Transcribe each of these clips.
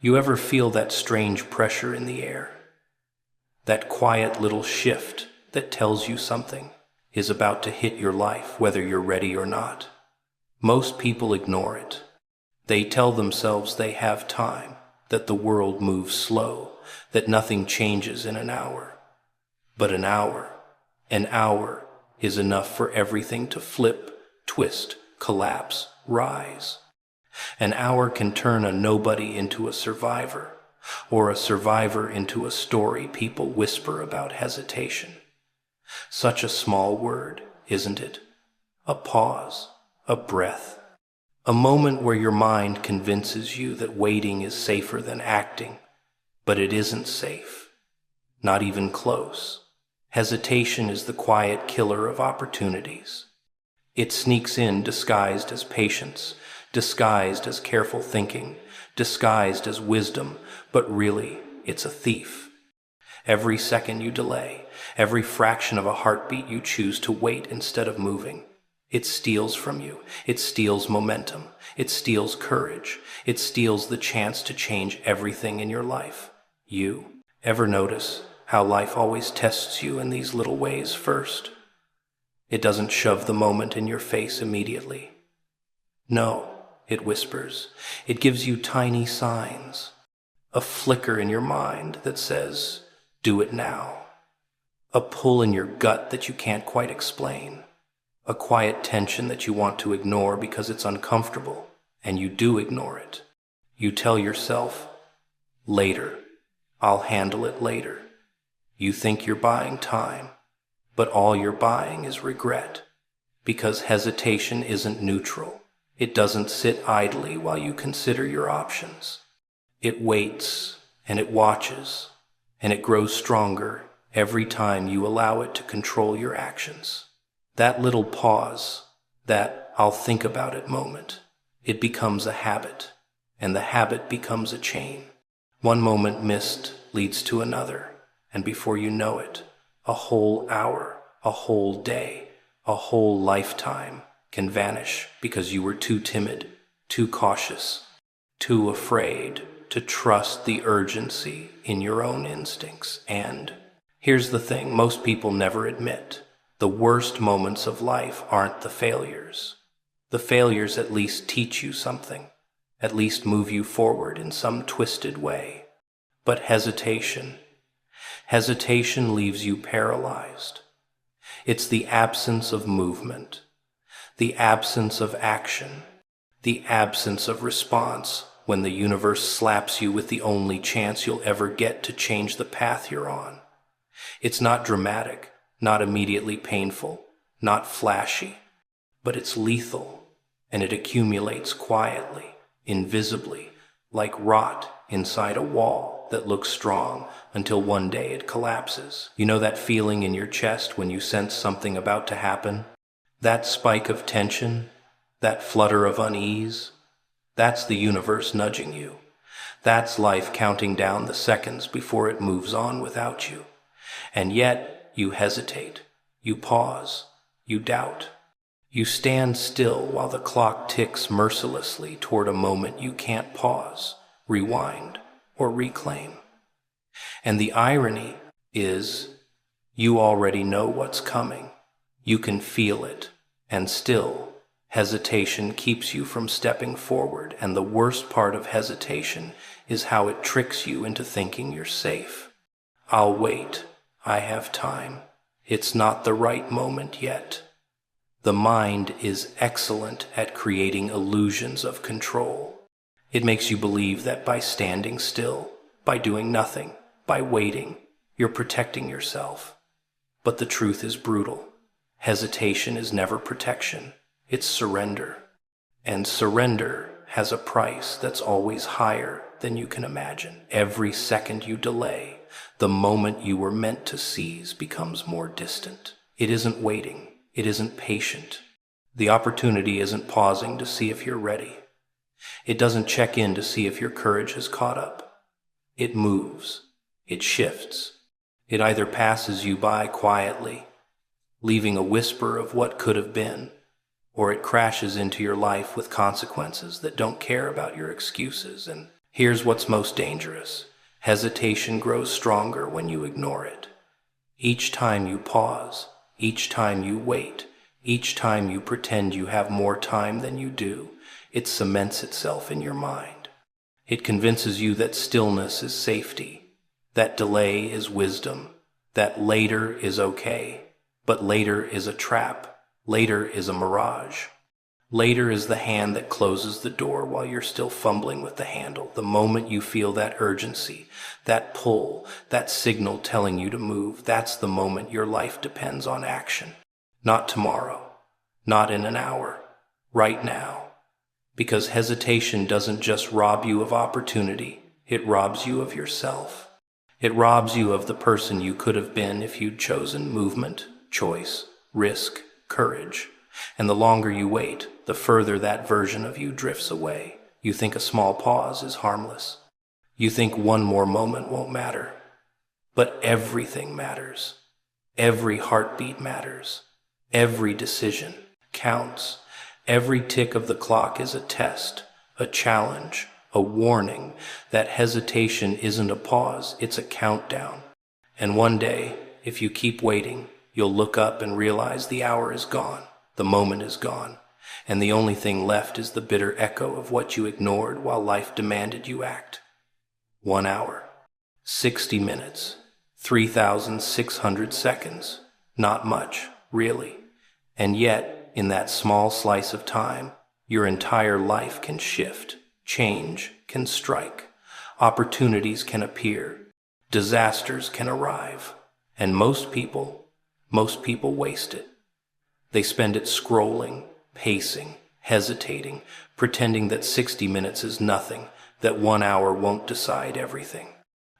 You ever feel that strange pressure in the air? That quiet little shift that tells you something is about to hit your life, whether you're ready or not. Most people ignore it. They tell themselves they have time, that the world moves slow, that nothing changes in an hour. But an hour is enough for everything to flip, twist, collapse, rise. An hour can turn a nobody into a survivor, or a survivor into a story people whisper about hesitation. Such a small word, isn't it? A pause, a breath, a moment where your mind convinces you that waiting is safer than acting, but it isn't safe, not even close. Hesitation is the quiet killer of opportunities. It sneaks in disguised as patience, disguised as careful thinking, disguised as wisdom, but really, it's a thief. Every second you delay, every fraction of a heartbeat you choose to wait instead of moving, it steals from you. It steals momentum. It steals courage. It steals the chance to change everything in your life. You ever notice how life always tests you in these little ways first? It doesn't shove the moment in your face immediately. No, it whispers. It gives you tiny signs. A flicker in your mind that says, do it now. A pull in your gut that you can't quite explain. A quiet tension that you want to ignore because it's uncomfortable, and you do ignore it. You tell yourself, later. I'll handle it later. You think you're buying time, but all you're buying is regret, because hesitation isn't neutral. It doesn't sit idly while you consider your options. It waits, and it watches, and it grows stronger every time you allow it to control your actions. That little pause, that I'll think about it moment, it becomes a habit, and the habit becomes a chain. One moment missed leads to another, and before you know it, a whole hour, a whole day, a whole lifetime can vanish because you were too timid, too cautious, too afraid to trust the urgency in your own instincts. And here's the thing most people never admit. The worst moments of life aren't the failures. The failures at least teach you something, at least move you forward in some twisted way. But hesitation leaves you paralyzed. It's the absence of movement, the absence of action, the absence of response when the universe slaps you with the only chance you'll ever get to change the path you're on. It's not dramatic, not immediately painful, not flashy, but it's lethal, and it accumulates quietly, invisibly, like rot inside a wall that looks strong until one day it collapses. You know that feeling in your chest when you sense something about to happen? That spike of tension, that flutter of unease, that's the universe nudging you. That's life counting down the seconds before it moves on without you. And yet, you hesitate, you pause, you doubt. You stand still while the clock ticks mercilessly toward a moment you can't pause, rewind, or reclaim. And the irony is, you already know what's coming. You can feel it, and still, hesitation keeps you from stepping forward, and the worst part of hesitation is how it tricks you into thinking you're safe. I'll wait. I have time. It's not the right moment yet. The mind is excellent at creating illusions of control. It makes you believe that by standing still, by doing nothing, by waiting, you're protecting yourself. But the truth is brutal. Hesitation is never protection. It's surrender. And surrender has a price that's always higher than you can imagine. Every second you delay, the moment you were meant to seize becomes more distant. It isn't waiting. It isn't patient. The opportunity isn't pausing to see if you're ready. It doesn't check in to see if your courage has caught up. It moves. It shifts. It either passes you by quietly, leaving a whisper of what could have been, or it crashes into your life with consequences that don't care about your excuses. And Here's what's most dangerous. Hesitation grows stronger when you ignore it. Each time you pause, each time you wait, each time you pretend you have more time than you do, it cements itself in your mind. It convinces you that stillness is safety, that delay is wisdom, that later is okay. But later is a trap. Later is a mirage. Later is the hand that closes the door while you're still fumbling with the handle. The moment you feel that urgency, that pull, that signal telling you to move, that's the moment your life depends on action. Not tomorrow, not in an hour, right now. Because hesitation doesn't just rob you of opportunity, it robs you of yourself. It robs you of the person you could have been if you'd chosen movement, choice, risk, courage. And the longer you wait, the further that version of you drifts away. You think a small pause is harmless. You think one more moment won't matter. But everything matters. Every heartbeat matters. Every decision counts. Every tick of the clock is a test, a challenge, a warning that hesitation isn't a pause, it's a countdown. And one day, if you keep waiting, you'll look up and realize the hour is gone, the moment is gone, and the only thing left is the bitter echo of what you ignored while life demanded you act. 1 hour, 60 minutes, 3,600 seconds. Not much, really. And yet, in that small slice of time, your entire life can shift, change can strike, opportunities can appear, disasters can arrive, and most people waste it. They spend it scrolling, pacing, hesitating, pretending that 60 minutes is nothing, that 1 hour won't decide everything.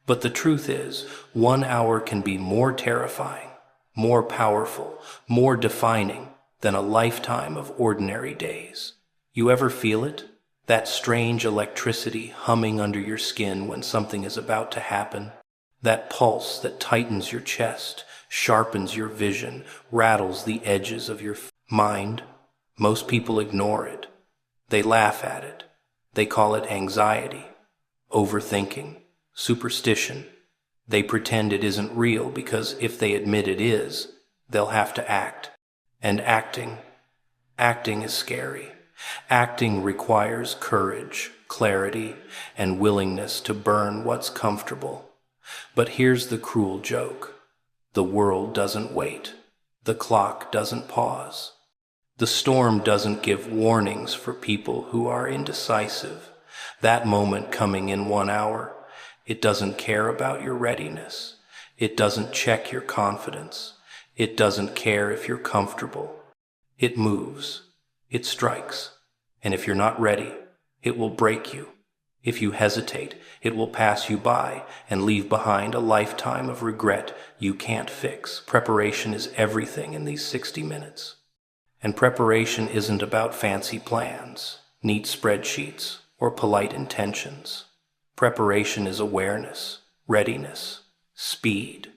But the truth is, 1 hour can be more terrifying, more powerful, more defining than a lifetime of ordinary days. You ever feel it? That strange electricity humming under your skin when something is about to happen? That pulse that tightens your chest, sharpens your vision, rattles the edges of your mind? Most people ignore it. They laugh at it. They call it anxiety, overthinking, superstition. They pretend it isn't real because if they admit it is, they'll have to act. And acting is scary. Acting requires courage, clarity, and willingness to burn what's comfortable. But here's the cruel joke. The world doesn't wait. The clock doesn't pause. The storm doesn't give warnings for people who are indecisive. That moment coming in 1 hour, it doesn't care about your readiness. It doesn't check your confidence. It doesn't care if you're comfortable. It moves. It strikes. And if you're not ready, it will break you. If you hesitate, it will pass you by and leave behind a lifetime of regret you can't fix. Preparation is everything in these 60 minutes. And preparation isn't about fancy plans, neat spreadsheets, or polite intentions. Preparation is awareness, readiness, speed.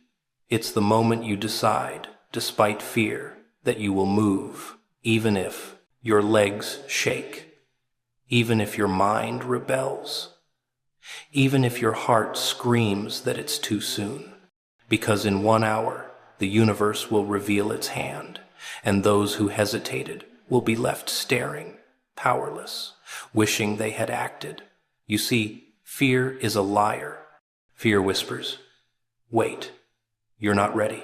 It's the moment you decide, despite fear, that you will move, even if your legs shake, even if your mind rebels, even if your heart screams that it's too soon. Because in 1 hour, the universe will reveal its hand, and those who hesitated will be left staring, powerless, wishing they had acted. You see, fear is a liar. Fear whispers, "Wait, you're not ready.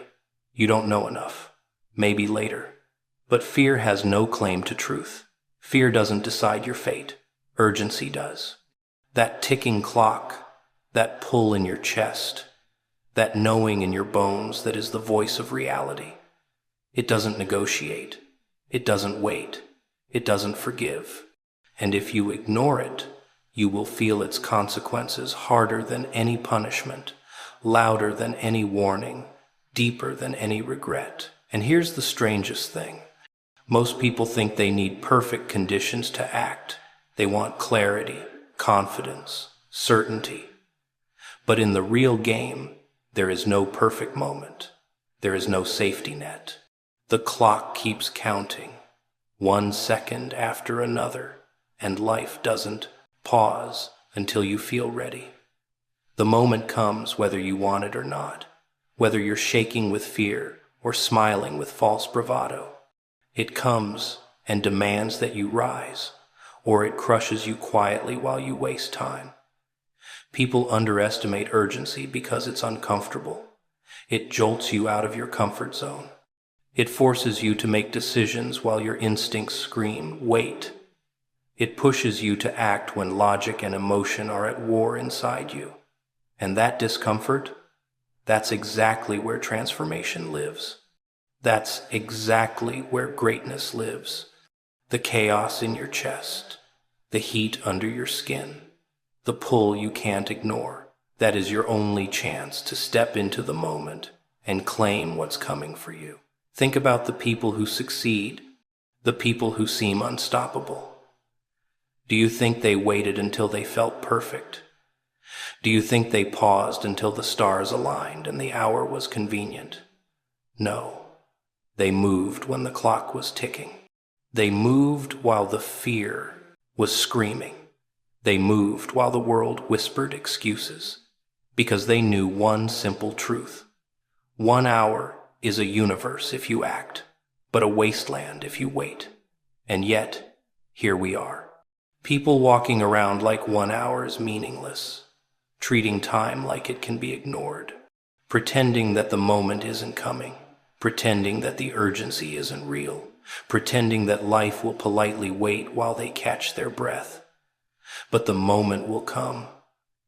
You don't know enough. Maybe later." But fear has no claim to truth. Fear doesn't decide your fate. Urgency does. That ticking clock, that pull in your chest, that knowing in your bones that is the voice of reality. It doesn't negotiate. It doesn't wait. It doesn't forgive. And if you ignore it, you will feel its consequences harder than any punishment, louder than any warning, deeper than any regret. And here's the strangest thing. Most people think they need perfect conditions to act. They want clarity, confidence, certainty. But in the real game, there is no perfect moment. There is no safety net. The clock keeps counting, 1 second after another, and life doesn't pause until you feel ready. The moment comes whether you want it or not, whether you're shaking with fear or smiling with false bravado. It comes and demands that you rise, or it crushes you quietly while you waste time. People underestimate urgency because it's uncomfortable. It jolts you out of your comfort zone. It forces you to make decisions while your instincts scream, wait. It pushes you to act when logic and emotion are at war inside you. And that discomfort, that's exactly where transformation lives. That's exactly where greatness lives. The chaos in your chest, the heat under your skin, the pull you can't ignore. That is your only chance to step into the moment and claim what's coming for you. Think about the people who succeed, the people who seem unstoppable. Do you think they waited until they felt perfect? Do you think they paused until the stars aligned and the hour was convenient? No. They moved when the clock was ticking. They moved while the fear was screaming. They moved while the world whispered excuses, because they knew one simple truth. 1 hour is a universe if you act, but a wasteland if you wait. And yet, here we are. People walking around like 1 hour is meaningless, treating time like it can be ignored, pretending that the moment isn't coming, pretending that the urgency isn't real, pretending that life will politely wait while they catch their breath. But the moment will come,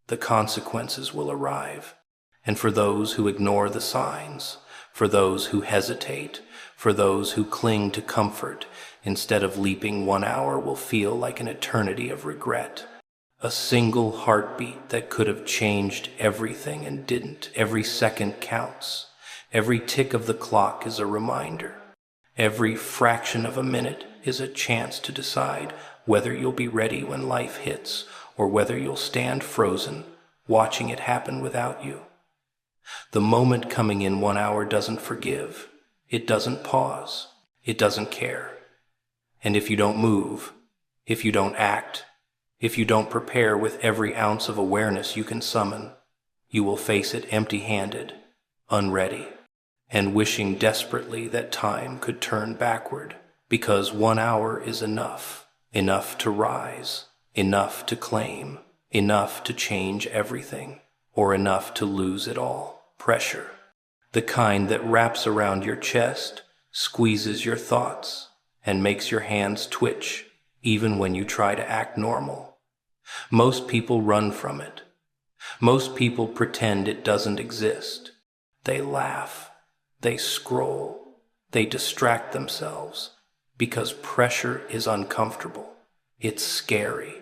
the consequences will arrive, and for those who ignore the signs, for those who hesitate, for those who cling to comfort, instead of leaping 1 hour will feel like an eternity of regret. A single heartbeat that could have changed everything and didn't. Every second counts. Every tick of the clock is a reminder. Every fraction of a minute is a chance to decide whether you'll be ready when life hits, or whether you'll stand frozen, watching it happen without you. The moment coming in 1 hour doesn't forgive. It doesn't pause. It doesn't care. And if you don't move, if you don't act, if you don't prepare with every ounce of awareness you can summon, you will face it empty-handed, unready, and wishing desperately that time could turn backward, because 1 hour is enough. Enough to rise, enough to claim, enough to change everything, or enough to lose it all. Pressure, the kind that wraps around your chest, squeezes your thoughts, and makes your hands twitch, even when you try to act normal. Most people run from it. Most people pretend it doesn't exist. They laugh, they scroll, they distract themselves, because pressure is uncomfortable. It's scary.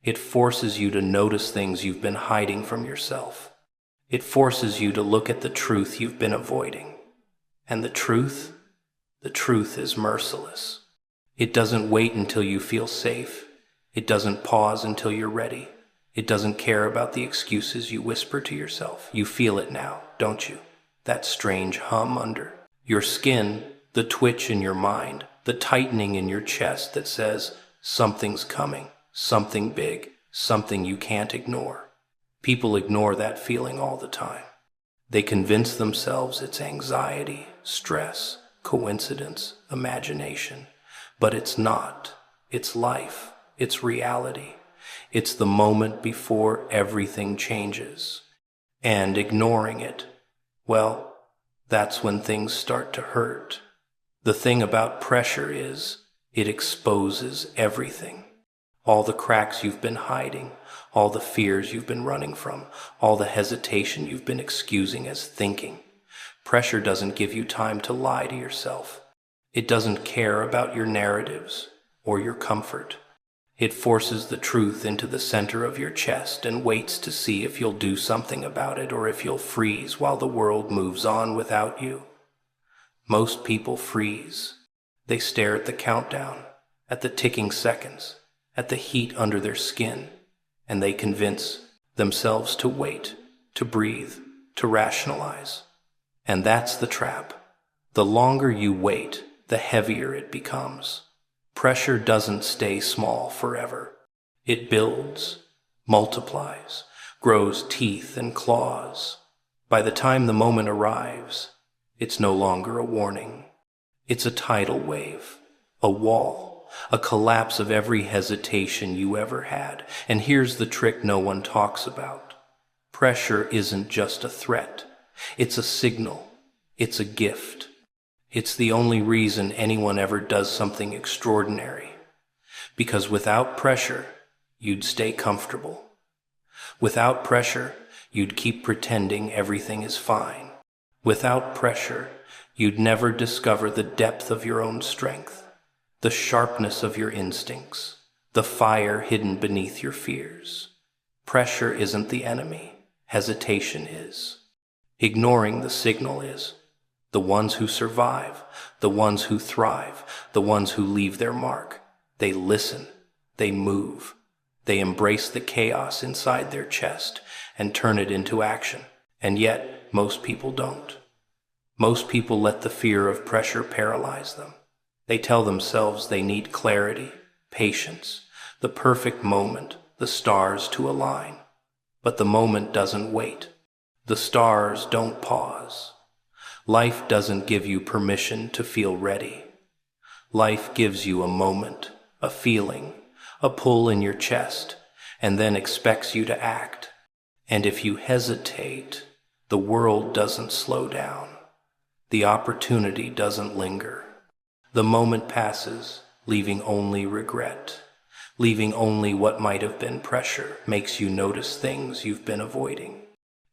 It forces you to notice things you've been hiding from yourself. It forces you to look at the truth you've been avoiding. And the truth is merciless. It doesn't wait until you feel safe. It doesn't pause until you're ready. It doesn't care about the excuses you whisper to yourself. You feel it now, don't you? That strange hum under your skin, the twitch in your mind, the tightening in your chest that says, something's coming, something big, something you can't ignore. People ignore that feeling all the time. They convince themselves it's anxiety, stress, coincidence, imagination. But it's not. It's life. It's reality. It's the moment before everything changes. And ignoring it, well, that's when things start to hurt. The thing about pressure is, it exposes everything. All the cracks you've been hiding, all the fears you've been running from, all the hesitation you've been excusing as thinking. Pressure doesn't give you time to lie to yourself. It doesn't care about your narratives or your comfort. It forces the truth into the center of your chest and waits to see if you'll do something about it or if you'll freeze while the world moves on without you. Most people freeze. They stare at the countdown, at the ticking seconds, at the heat under their skin, and they convince themselves to wait, to breathe, to rationalize. And that's the trap. The longer you wait, the heavier it becomes. Pressure doesn't stay small forever. It builds. multiplies, grows teeth and claws. By the time the moment arrives, it's no longer a warning. It's a tidal wave, a wall, a collapse of every hesitation you ever had. And here's the trick no one talks about. Pressure isn't just a threat. It's a signal. It's a gift. It's the only reason anyone ever does something extraordinary. Because without pressure, you'd stay comfortable. Without pressure, you'd keep pretending everything is fine. Without pressure, you'd never discover the depth of your own strength, the sharpness of your instincts, the fire hidden beneath your fears. Pressure isn't the enemy. Hesitation is. Ignoring the signal is. The ones who survive, the ones who thrive, the ones who leave their mark, they listen, they move, they embrace the chaos inside their chest and turn it into action. And yet, most people don't. Most people let the fear of pressure paralyze them. They tell themselves they need clarity, patience, the perfect moment, the stars to align. But the moment doesn't wait. The stars don't pause. Life doesn't give you permission to feel ready. Life gives you a moment, a feeling, a pull in your chest, and then expects you to act. And if you hesitate, the world doesn't slow down. The opportunity doesn't linger. The moment passes, leaving only regret. Leaving only what might have been pressure makes you notice things you've been avoiding.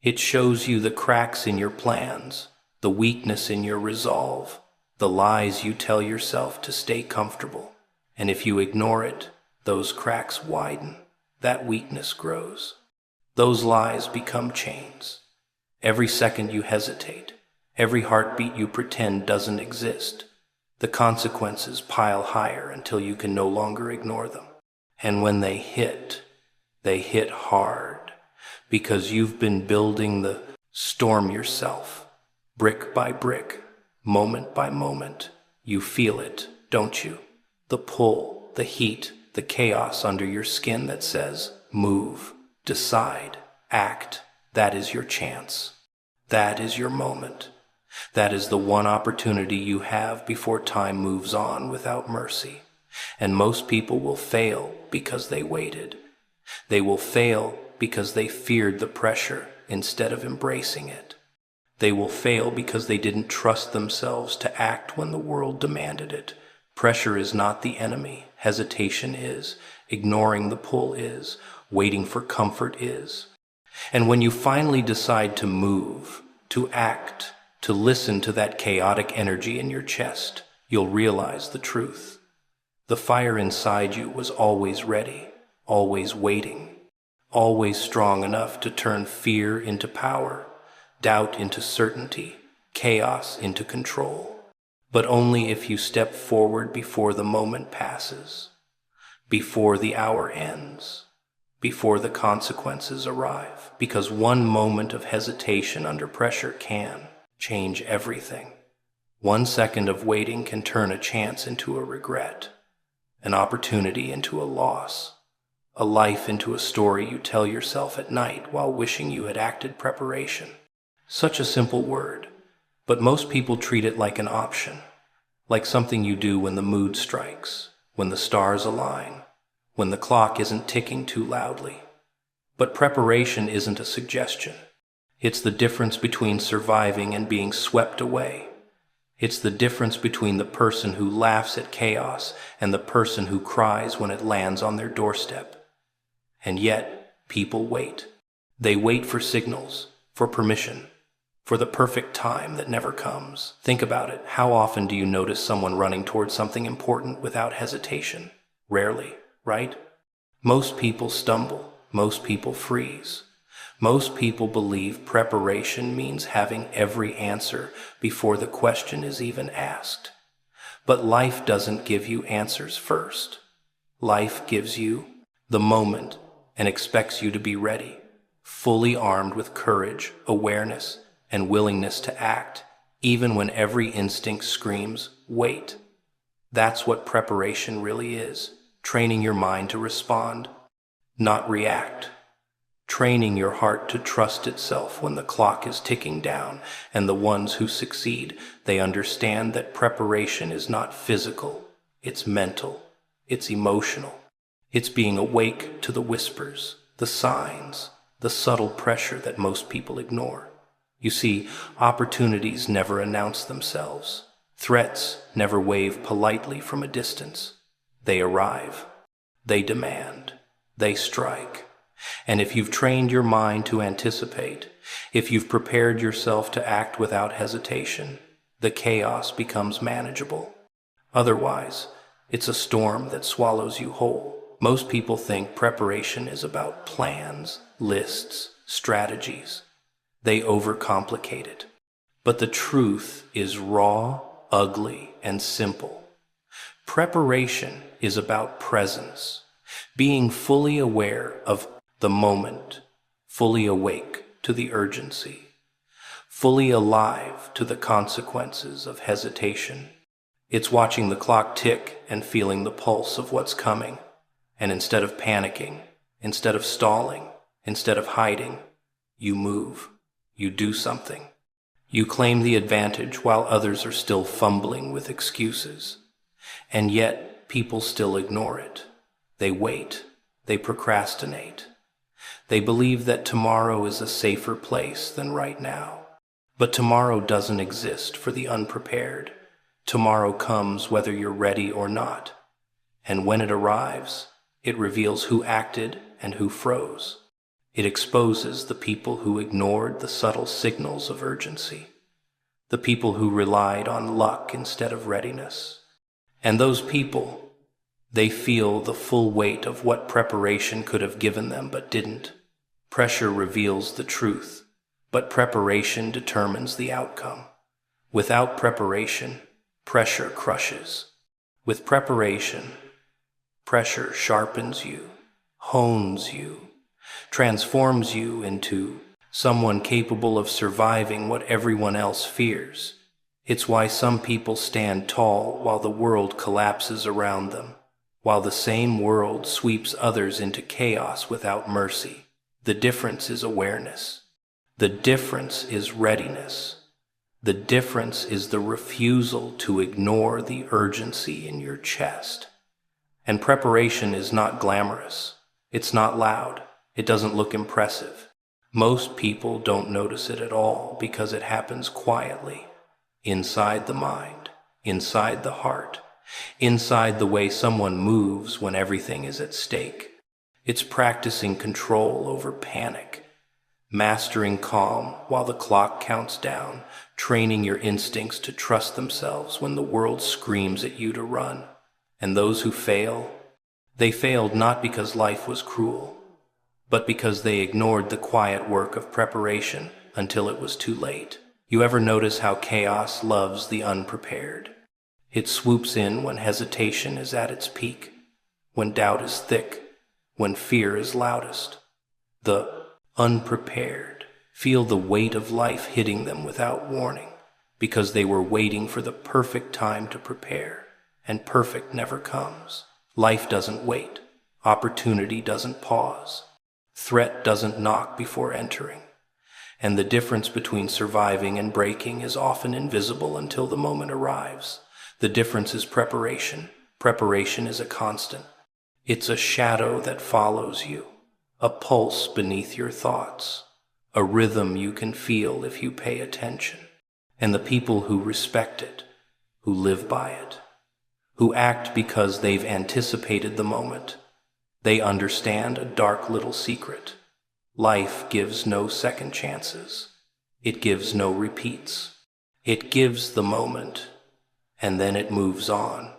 It shows you the cracks in your plans, the weakness in your resolve, the lies you tell yourself to stay comfortable. And if you ignore it, those cracks widen, that weakness grows. Those lies become chains. Every second you hesitate, every heartbeat you pretend doesn't exist, the consequences pile higher until you can no longer ignore them. And when they hit hard, because you've been building the storm yourself. Brick by brick, moment by moment, you feel it, don't you? The pull, the heat, the chaos under your skin that says, move, decide, act. That is your chance. That is your moment. That is the one opportunity you have before time moves on without mercy. And most people will fail because they waited. They will fail because they feared the pressure instead of embracing it. They will fail because they didn't trust themselves to act when the world demanded it. Pressure is not the enemy. Hesitation is. Ignoring the pull is. Waiting for comfort is. And when you finally decide to move, to act, to listen to that chaotic energy in your chest, you'll realize the truth. The fire inside you was always ready, always waiting, always strong enough to turn fear into power, doubt into certainty, chaos into control. But only if you step forward before the moment passes, before the hour ends, before the consequences arrive. Because one moment of hesitation under pressure can change everything. 1 second of waiting can turn a chance into a regret, an opportunity into a loss, a life into a story you tell yourself at night while wishing you had acted preparation. Such a simple word, but most people treat it like an option, like something you do when the mood strikes, when the stars align, when the clock isn't ticking too loudly. But preparation isn't a suggestion. It's the difference between surviving and being swept away. It's the difference between the person who laughs at chaos and the person who cries when it lands on their doorstep. And yet, people wait. They wait for signals, for permission, for the perfect time that never comes. Think about it. How often do you notice someone running towards something important without hesitation? Rarely, right? Most people stumble. Most people freeze. Most people believe preparation means having every answer before the question is even asked. But life doesn't give you answers first. Life gives you the moment and expects you to be ready, fully armed with courage, awareness, and willingness to act, even when every instinct screams, wait. That's what preparation really is, training your mind to respond, not react. training your heart to trust itself when the clock is ticking down. And the ones who succeed, they understand that preparation is not physical, it's mental, it's emotional. It's being awake to the whispers, the signs, the subtle pressure that most people ignore. You see, opportunities never announce themselves. Threats never wave politely from a distance. They arrive. They demand. They strike. And if you've trained your mind to anticipate, if you've prepared yourself to act without hesitation, the chaos becomes manageable. Otherwise, it's a storm that swallows you whole. Most people think preparation is about plans, lists, strategies. They overcomplicate it. But the truth is raw, ugly, and simple. Preparation is about presence, being fully aware of the moment, fully awake to the urgency, fully alive to the consequences of hesitation. It's watching the clock tick and feeling the pulse of what's coming. And instead of panicking, instead of stalling, instead of hiding, you move, you do something. You claim the advantage while others are still fumbling with excuses. And yet, people still ignore it. They wait, they procrastinate. They believe that tomorrow is a safer place than right now. But tomorrow doesn't exist for the unprepared. Tomorrow comes whether you're ready or not. And when it arrives, it reveals who acted and who froze. It exposes the people who ignored the subtle signals of urgency, the people who relied on luck instead of readiness. And those people, they feel the full weight of what preparation could have given them but didn't. Pressure reveals the truth, but preparation determines the outcome. Without preparation, pressure crushes. With preparation, pressure sharpens you, hones you, transforms you into someone capable of surviving what everyone else fears. It's why some people stand tall while the world collapses around them, while the same world sweeps others into chaos without mercy. The difference is awareness. The difference is readiness. The difference is the refusal to ignore the urgency in your chest. And preparation is not glamorous. It's not loud. It doesn't look impressive. Most people don't notice it at all because it happens quietly, inside the mind, inside the heart, inside the way someone moves when everything is at stake. It's practicing control over panic, mastering calm while the clock counts down, training your instincts to trust themselves when the world screams at you to run. And those who fail, they failed not because life was cruel, but because they ignored the quiet work of preparation until it was too late. You ever notice how chaos loves the unprepared? It swoops in when hesitation is at its peak, when doubt is thick, when fear is loudest. The unprepared feel the weight of life hitting them without warning because they were waiting for the perfect time to prepare, and perfect never comes. Life doesn't wait. Opportunity doesn't pause. Threat doesn't knock before entering. And the difference between surviving and breaking is often invisible until the moment arrives. The difference is preparation. Preparation is a constant. It's a shadow that follows you, a pulse beneath your thoughts, a rhythm you can feel if you pay attention. And the people who respect it, who live by it, who act because they've anticipated the moment, they understand a dark little secret. Life gives no second chances. It gives no repeats. It gives the moment, and then it moves on.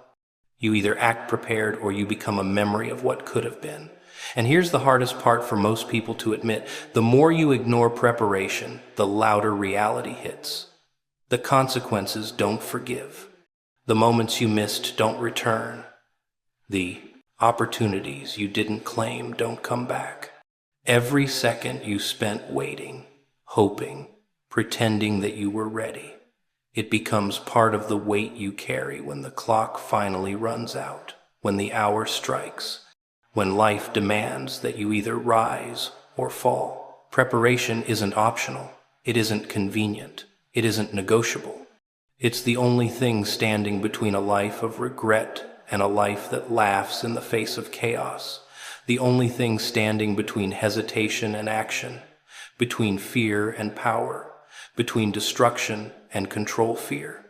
You either act prepared or you become a memory of what could have been. And here's the hardest part for most people to admit. The more you ignore preparation, the louder reality hits. The consequences don't forgive. The moments you missed don't return. The opportunities you didn't claim don't come back. Every second you spent waiting, hoping, pretending that you were ready, it becomes part of the weight you carry when the clock finally runs out, when the hour strikes, when life demands that you either rise or fall. Preparation isn't optional. It isn't convenient. It isn't negotiable. It's the only thing standing between a life of regret and a life that laughs in the face of chaos. The only thing standing between hesitation and action, between fear and power, between destruction and control fear.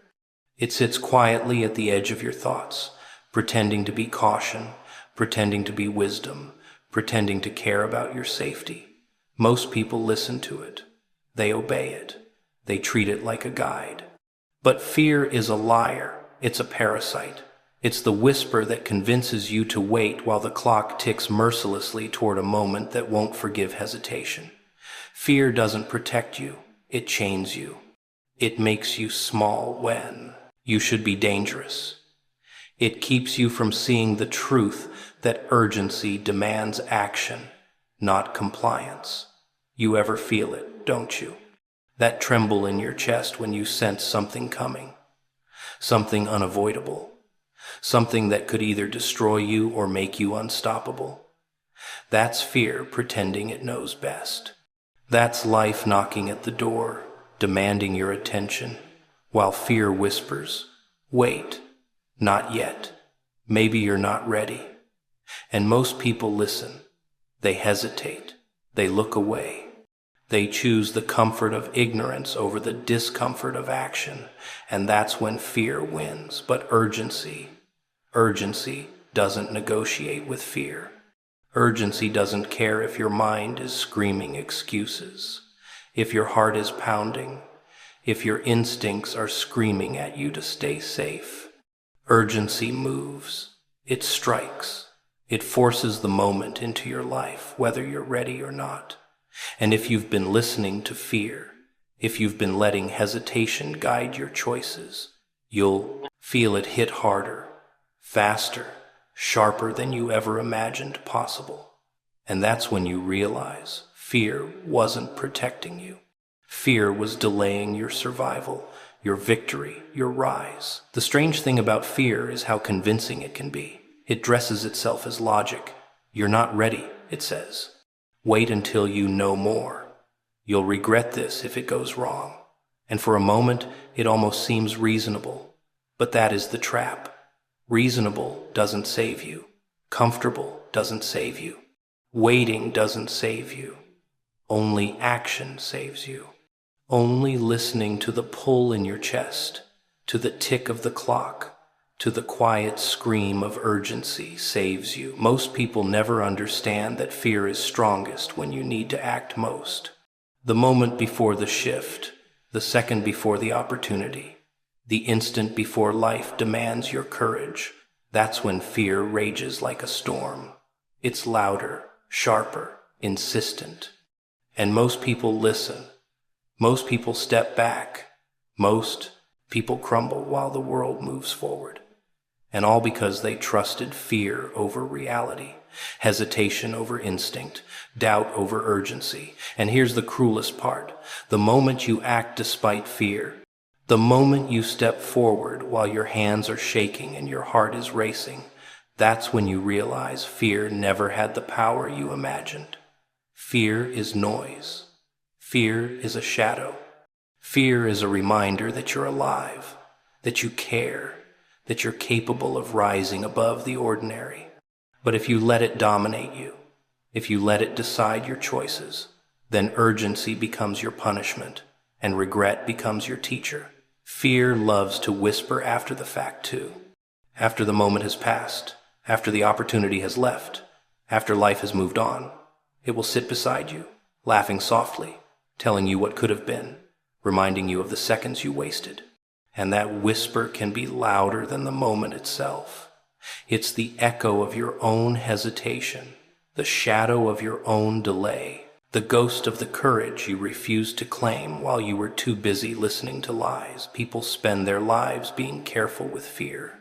It sits quietly at the edge of your thoughts, pretending to be caution, pretending to be wisdom, pretending to care about your safety. Most people listen to it. They obey it. They treat it like a guide. But fear is a liar. It's a parasite. It's the whisper that convinces you to wait while the clock ticks mercilessly toward a moment that won't forgive hesitation. Fear doesn't protect you. It chains you. It makes you small when you should be dangerous. It keeps you from seeing the truth that urgency demands action, not compliance. You ever feel it, don't you? That tremble in your chest when you sense something coming, something unavoidable, something that could either destroy you or make you unstoppable. That's fear pretending it knows best. That's life knocking at the door, demanding your attention, while fear whispers, "Wait, not yet. Maybe you're not ready." And most people listen. They hesitate. They look away. They choose the comfort of ignorance over the discomfort of action, and that's when fear wins. But urgency doesn't negotiate with fear. Urgency doesn't care if your mind is screaming excuses, if your heart is pounding, if your instincts are screaming at you to stay safe. Urgency moves. It strikes. It forces the moment into your life, whether you're ready or not. And if you've been listening to fear, if you've been letting hesitation guide your choices, you'll feel it hit harder, faster, sharper than you ever imagined possible. And that's when you realize fear wasn't protecting you. Fear was delaying your survival, your victory, your rise. The strange thing about fear is how convincing it can be. It dresses itself as logic. You're not ready, it says. Wait until you know more. You'll regret this if it goes wrong. And for a moment, it almost seems reasonable. But that is the trap. Reasonable doesn't save you. Comfortable doesn't save you. Waiting doesn't save you. Only action saves you. Only listening to the pull in your chest, to the tick of the clock, to the quiet scream of urgency saves you. Most people never understand that fear is strongest when you need to act most. The moment before the shift, the second before the opportunity, the instant before life demands your courage, that's when fear rages like a storm. It's louder, sharper, insistent. And most people listen. Most people step back. Most people crumble while the world moves forward. And all because they trusted fear over reality, hesitation over instinct, doubt over urgency. And here's the cruelest part. The moment you act despite fear, the moment you step forward while your hands are shaking and your heart is racing, that's when you realize fear never had the power you imagined. Fear is noise. Fear is a shadow. Fear is a reminder that you're alive, that you care, that you're capable of rising above the ordinary. But if you let it dominate you, if you let it decide your choices, then urgency becomes your punishment, and regret becomes your teacher. Fear loves to whisper after the fact too. After the moment has passed, after the opportunity has left, after life has moved on, it will sit beside you, laughing softly, telling you what could have been, reminding you of the seconds you wasted. And that whisper can be louder than the moment itself. It's the echo of your own hesitation, the shadow of your own delay, the ghost of the courage you refused to claim while you were too busy listening to lies. People spend their lives being careful with fear.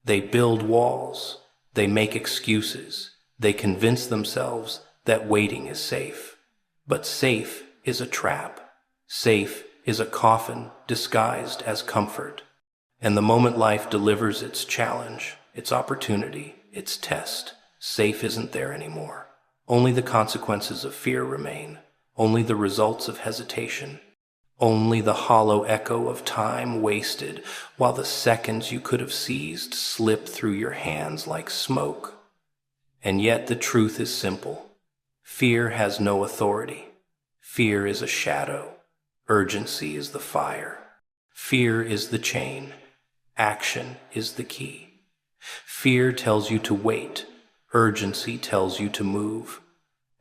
They build walls. They make excuses. They convince themselves that waiting is safe. But safe is a trap. Safe is a coffin disguised as comfort. And the moment life delivers its challenge, its opportunity, its test, safe isn't there anymore. Only the consequences of fear remain, only the results of hesitation, only the hollow echo of time wasted while the seconds you could have seized slip through your hands like smoke. And yet the truth is simple. Fear has no authority. Fear is a shadow. Urgency is the fire. Fear is the chain. Action is the key. Fear tells you to wait. Urgency tells you to move.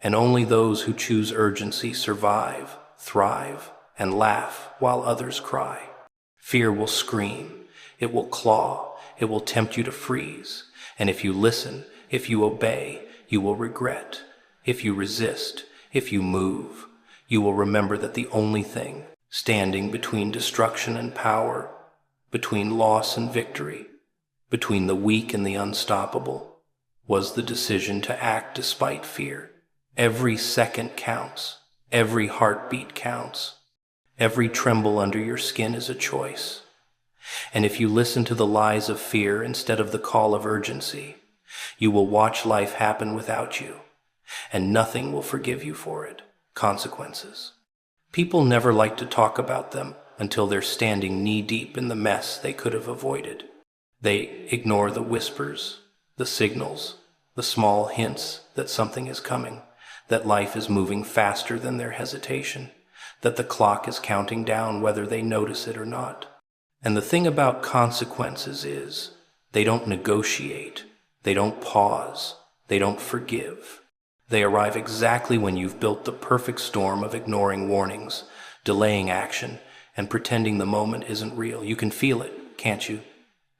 And only those who choose urgency survive, thrive, and laugh while others cry. Fear will scream. It will claw. It will tempt you to freeze. And if you listen, if you obey, you will regret. If you resist, if you move, you will remember that the only thing standing between destruction and power, between loss and victory, between the weak and the unstoppable, was the decision to act despite fear. Every second counts. Every heartbeat counts. Every tremble under your skin is a choice. And if you listen to the lies of fear instead of the call of urgency, you will watch life happen without you, and nothing will forgive you for it. Consequences. People never like to talk about them until they're standing knee-deep in the mess they could have avoided. They ignore the whispers, the signals, the small hints that something is coming, that life is moving faster than their hesitation, that the clock is counting down whether they notice it or not. And the thing about consequences is, they don't negotiate, they don't pause, they don't forgive. They arrive exactly when you've built the perfect storm of ignoring warnings, delaying action, and pretending the moment isn't real. You can feel it, can't you?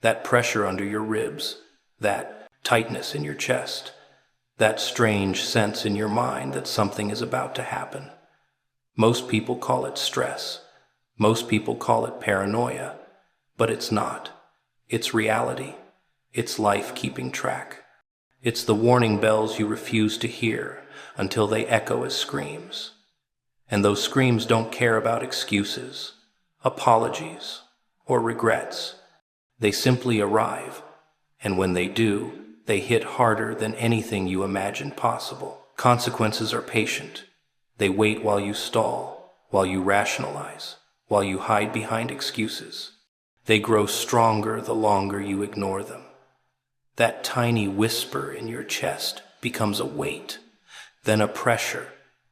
That pressure under your ribs, that tightness in your chest, that strange sense in your mind that something is about to happen. Most people call it stress. Most people call it paranoia. But it's not. It's reality. It's life keeping track. It's the warning bells you refuse to hear until they echo as screams. And those screams don't care about excuses, apologies, or regrets. They simply arrive, and when they do, they hit harder than anything you imagined possible. Consequences are patient. They wait while you stall, while you rationalize, while you hide behind excuses. They grow stronger the longer you ignore them. That tiny whisper in your chest becomes a weight, then a pressure,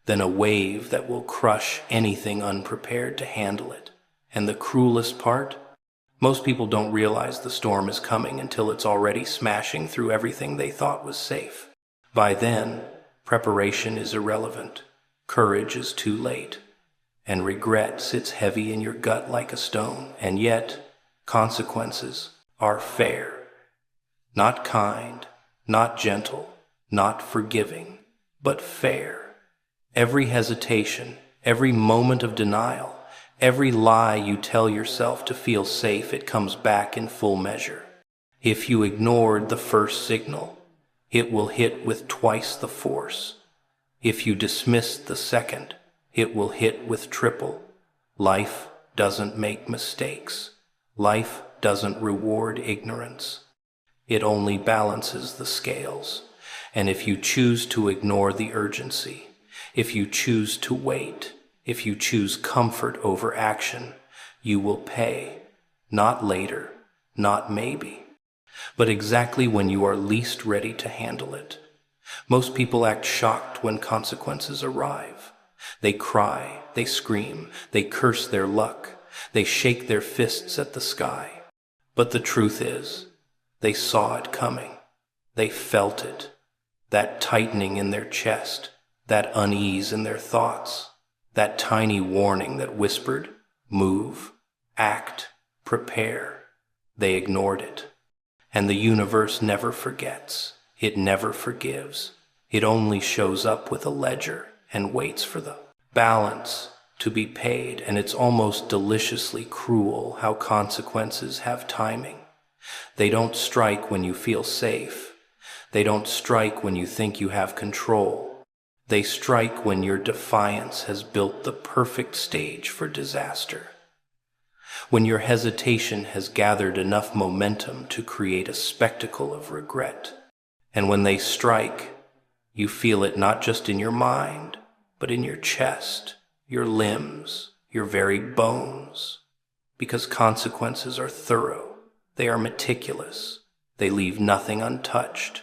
then a wave that will crush anything unprepared to handle it. And the cruelest part? Most people don't realize the storm is coming until it's already smashing through everything they thought was safe. By then, preparation is irrelevant, courage is too late, and regret sits heavy in your gut like a stone. And yet, consequences are fair. Not kind, not gentle, not forgiving, but fair. Every hesitation, every moment of denial, every lie you tell yourself to feel safe, it comes back in full measure. If you ignored the first signal, it will hit with twice the force. If you dismissed the second, it will hit with triple. Life doesn't make mistakes. Life doesn't reward ignorance. It only balances the scales. And if you choose to ignore the urgency, if you choose to wait, if you choose comfort over action, you will pay, not later, not maybe, but exactly when you are least ready to handle it. Most people act shocked when consequences arrive. They cry, they scream, they curse their luck, they shake their fists at the sky. But the truth is, they saw it coming. They felt it, that tightening in their chest, that unease in their thoughts, that tiny warning that whispered, move, act, prepare. They ignored it. And the universe never forgets. It never forgives. It only shows up with a ledger and waits for the balance to be paid. And it's almost deliciously cruel how consequences have timing. They don't strike when you feel safe. They don't strike when you think you have control. They strike when your defiance has built the perfect stage for disaster. When your hesitation has gathered enough momentum to create a spectacle of regret. And when they strike, You feel it not just in your mind, but in your chest, your limbs, your very bones. Because consequences are thorough, they are meticulous, they leave nothing untouched,